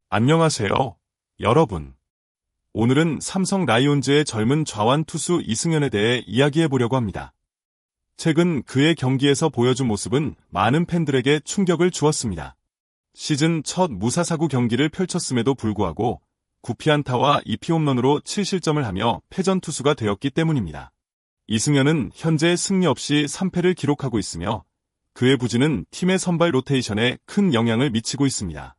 안녕하세요, 여러분. 오늘은 삼성 라이온즈의 젊은 좌완 투수 이승현에 대해 이야기해 보려고 합니다. 최근 그의 경기에서 보여준 모습은 많은 팬들에게 충격을 주었습니다. 시즌 첫 무사사구 경기를 펼쳤음에도 불구하고 9피안타와 2피홈런으로 7실점을 하며 패전 투수가 되었기 때문입니다. 이승현은 현재 승리 없이 3패를 기록하고 있으며 그의 부진은 팀의 선발 로테이션에 큰 영향을 미치고 있습니다.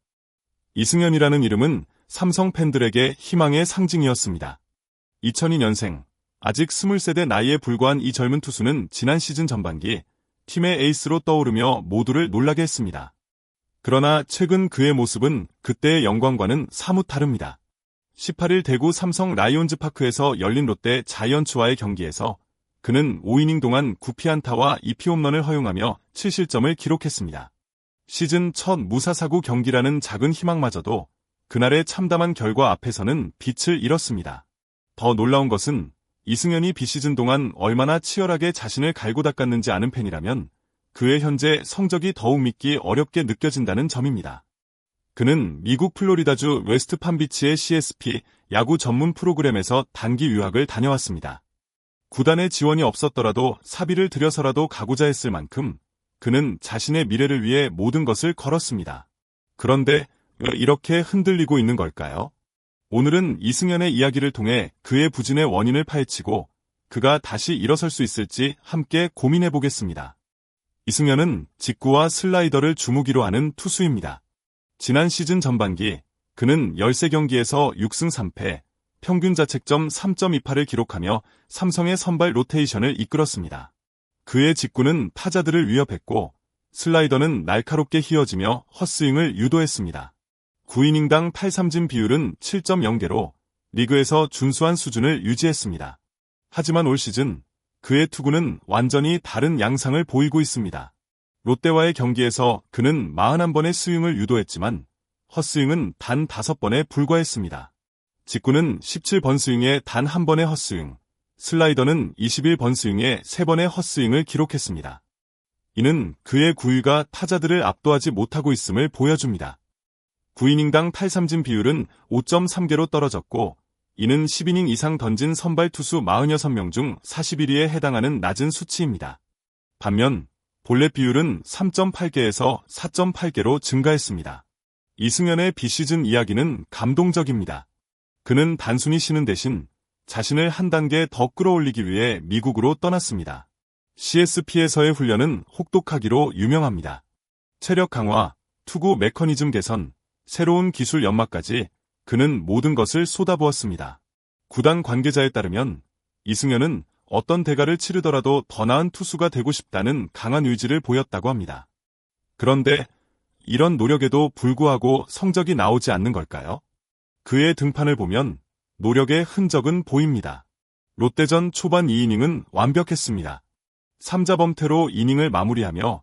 이승현이라는 이름은 삼성 팬들에게 희망의 상징이었습니다. 2002년생, 아직 23대 나이에 불과한 이 젊은 투수는 지난 시즌 전반기 팀의 에이스로 떠오르며 모두를 놀라게 했습니다. 그러나 최근 그의 모습은 그때의 영광과는 사뭇 다릅니다. 18일 대구 삼성 라이온즈 파크에서 열린 롯데 자이언츠와의 경기에서 그는 5이닝 동안 9피안타와 2피홈런을 허용하며 7실점을 기록했습니다. 시즌 첫 무사사구 경기라는 작은 희망마저도 그날의 참담한 결과 앞에서는 빛을 잃었습니다. 더 놀라운 것은 이승현이 비시즌 동안 얼마나 치열하게 자신을 갈고 닦았는지 아는 팬이라면 그의 현재 성적이 더욱 믿기 어렵게 느껴진다는 점입니다. 그는 미국 플로리다주 웨스트팜비치의 CSP 야구 전문 프로그램에서 단기 유학을 다녀왔습니다. 구단의 지원이 없었더라도 사비를 들여서라도 가고자 했을 만큼 그는 자신의 미래를 위해 모든 것을 걸었습니다. 그런데 왜 이렇게 흔들리고 있는 걸까요? 오늘은 이승현의 이야기를 통해 그의 부진의 원인을 파헤치고 그가 다시 일어설 수 있을지 함께 고민해 보겠습니다. 이승현은 직구와 슬라이더를 주무기로 하는 투수입니다. 지난 시즌 전반기 그는 13경기에서 6승 3패, 평균 자책점 3.28을 기록하며 삼성의 선발 로테이션을 이끌었습니다. 그의 직구는 타자들을 위협했고 슬라이더는 날카롭게 휘어지며 헛스윙을 유도했습니다. 9이닝당 탈삼진 비율은 7.0개로 리그에서 준수한 수준을 유지했습니다. 하지만 올 시즌 그의 투구는 완전히 다른 양상을 보이고 있습니다. 롯데와의 경기에서 그는 41번의 스윙을 유도했지만 헛스윙은 단 5번에 불과했습니다. 직구는 17번 스윙에 단 1번의 헛스윙, 슬라이더는 21번 스윙에 3번의 헛스윙을 기록했습니다. 이는 그의 구위가 타자들을 압도하지 못하고 있음을 보여줍니다. 9이닝당 탈삼진 비율은 5.3개로 떨어졌고 이는 10이닝 이상 던진 선발 투수 46명 중 41위에 해당하는 낮은 수치입니다. 반면 볼넷 비율은 3.8개에서 4.8개로 증가했습니다. 이승현의 비시즌 이야기는 감동적입니다. 그는 단순히 쉬는 대신 자신을 한 단계 더 끌어올리기 위해 미국으로 떠났습니다. CSP에서의 훈련은 혹독하기로 유명합니다. 체력 강화, 투구 메커니즘 개선, 새로운 기술 연마까지 그는 모든 것을 쏟아부었습니다. 구단 관계자에 따르면 이승현은 어떤 대가를 치르더라도 더 나은 투수가 되고 싶다는 강한 의지를 보였다고 합니다. 그런데 이런 노력에도 불구하고 성적이 나오지 않는 걸까요? 그의 등판을 보면 노력의 흔적은 보입니다. 롯데전 초반 2이닝은 완벽했습니다. 3자 범퇴로 이닝을 마무리하며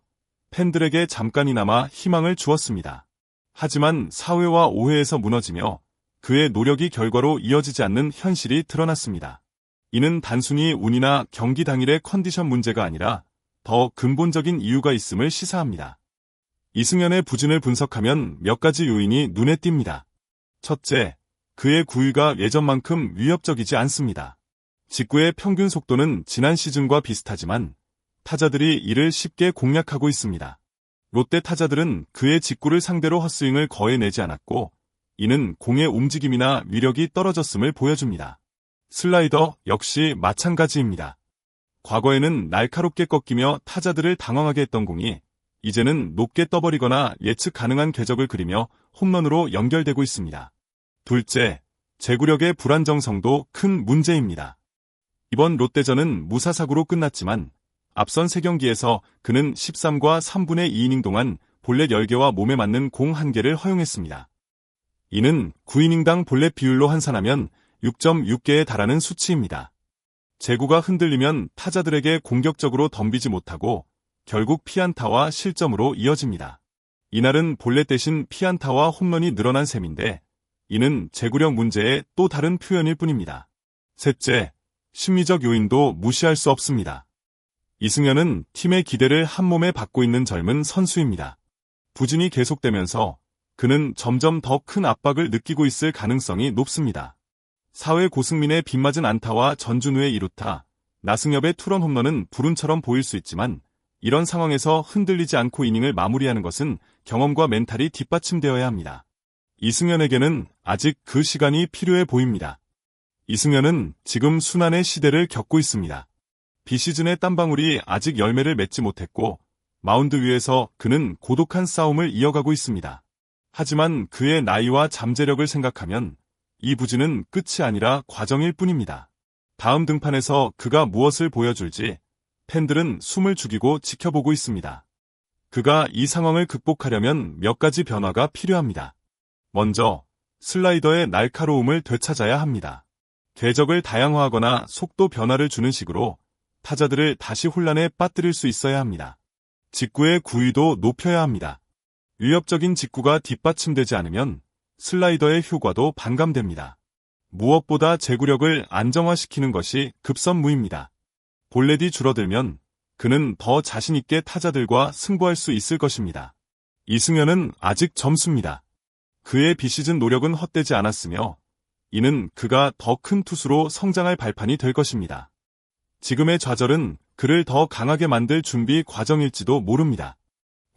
팬들에게 잠깐이나마 희망을 주었습니다. 하지만 4회와 5회에서 무너지며 그의 노력이 결과로 이어지지 않는 현실이 드러났습니다. 이는 단순히 운이나 경기 당일의 컨디션 문제가 아니라 더 근본적인 이유가 있음을 시사합니다. 이승현의 부진을 분석하면 몇 가지 요인이 눈에 띕니다. 첫째, 그의 구위가 예전만큼 위협적이지 않습니다. 직구의 평균 속도는 지난 시즌과 비슷하지만 타자들이 이를 쉽게 공략하고 있습니다. 롯데 타자들은 그의 직구를 상대로 헛스윙을 거의 내지 않았고 이는 공의 움직임이나 위력이 떨어졌음을 보여줍니다. 슬라이더 역시 마찬가지입니다. 과거에는 날카롭게 꺾이며 타자들을 당황하게 했던 공이 이제는 높게 떠버리거나 예측 가능한 궤적을 그리며 홈런으로 연결되고 있습니다. 둘째, 제구력의 불안정성도 큰 문제입니다. 이번 롯데전은 무사사구로 끝났지만 앞선 3경기에서 그는 13과 3분의 2이닝 동안 볼넷 10개와 몸에 맞는 공 1개를 허용했습니다. 이는 9이닝당 볼넷 비율로 환산하면 6.6개에 달하는 수치입니다. 제구가 흔들리면 타자들에게 공격적으로 덤비지 못하고 결국 피안타와 실점으로 이어집니다. 이날은 볼넷 대신 피안타와 홈런이 늘어난 셈인데 이는 제구력 문제의 또 다른 표현일 뿐입니다. 셋째, 심리적 요인도 무시할 수 없습니다. 이승현은 팀의 기대를 한몸에 받고 있는 젊은 선수입니다. 부진이 계속되면서 그는 점점 더 큰 압박을 느끼고 있을 가능성이 높습니다. 사회 고승민의 빗맞은 안타와 전준우의 2루타, 나승엽의 투런 홈런은 불운처럼 보일 수 있지만 이런 상황에서 흔들리지 않고 이닝을 마무리하는 것은 경험과 멘탈이 뒷받침되어야 합니다. 이승현에게는 아직 그 시간이 필요해 보입니다. 이승현은 지금 순환의 시대를 겪고 있습니다. 비시즌의 땀방울이 아직 열매를 맺지 못했고 마운드 위에서 그는 고독한 싸움을 이어가고 있습니다. 하지만 그의 나이와 잠재력을 생각하면 이 부진은 끝이 아니라 과정일 뿐입니다. 다음 등판에서 그가 무엇을 보여줄지 팬들은 숨을 죽이고 지켜보고 있습니다. 그가 이 상황을 극복하려면 몇 가지 변화가 필요합니다. 먼저 슬라이더의 날카로움을 되찾아야 합니다. 궤적을 다양화하거나 속도 변화를 주는 식으로 타자들을 다시 혼란에 빠뜨릴 수 있어야 합니다. 직구의 구위도 높여야 합니다. 위협적인 직구가 뒷받침되지 않으면 슬라이더의 효과도 반감됩니다. 무엇보다 제구력을 안정화시키는 것이 급선무입니다. 볼넷이 줄어들면 그는 더 자신있게 타자들과 승부할 수 있을 것입니다. 이승현은 아직 젊습니다. 그의 비시즌 노력은 헛되지 않았으며 이는 그가 더 큰 투수로 성장할 발판이 될 것입니다. 지금의 좌절은 그를 더 강하게 만들 준비 과정일지도 모릅니다.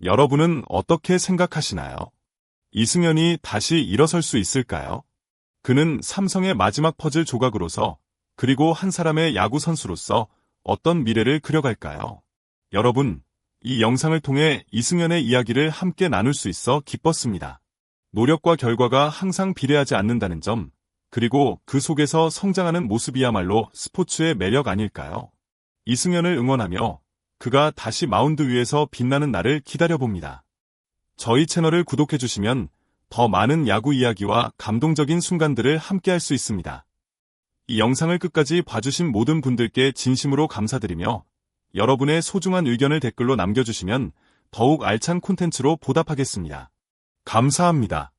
여러분은 어떻게 생각하시나요? 이승현이 다시 일어설 수 있을까요? 그는 삼성의 마지막 퍼즐 조각으로서 그리고 한 사람의 야구 선수로서 어떤 미래를 그려갈까요? 여러분, 이 영상을 통해 이승현의 이야기를 함께 나눌 수 있어 기뻤습니다. 노력과 결과가 항상 비례하지 않는다는 점, 그리고 그 속에서 성장하는 모습이야말로 스포츠의 매력 아닐까요? 이승현을 응원하며 그가 다시 마운드 위에서 빛나는 날을 기다려봅니다. 저희 채널을 구독해주시면 더 많은 야구 이야기와 감동적인 순간들을 함께할 수 있습니다. 이 영상을 끝까지 봐주신 모든 분들께 진심으로 감사드리며 여러분의 소중한 의견을 댓글로 남겨주시면 더욱 알찬 콘텐츠로 보답하겠습니다. 감사합니다.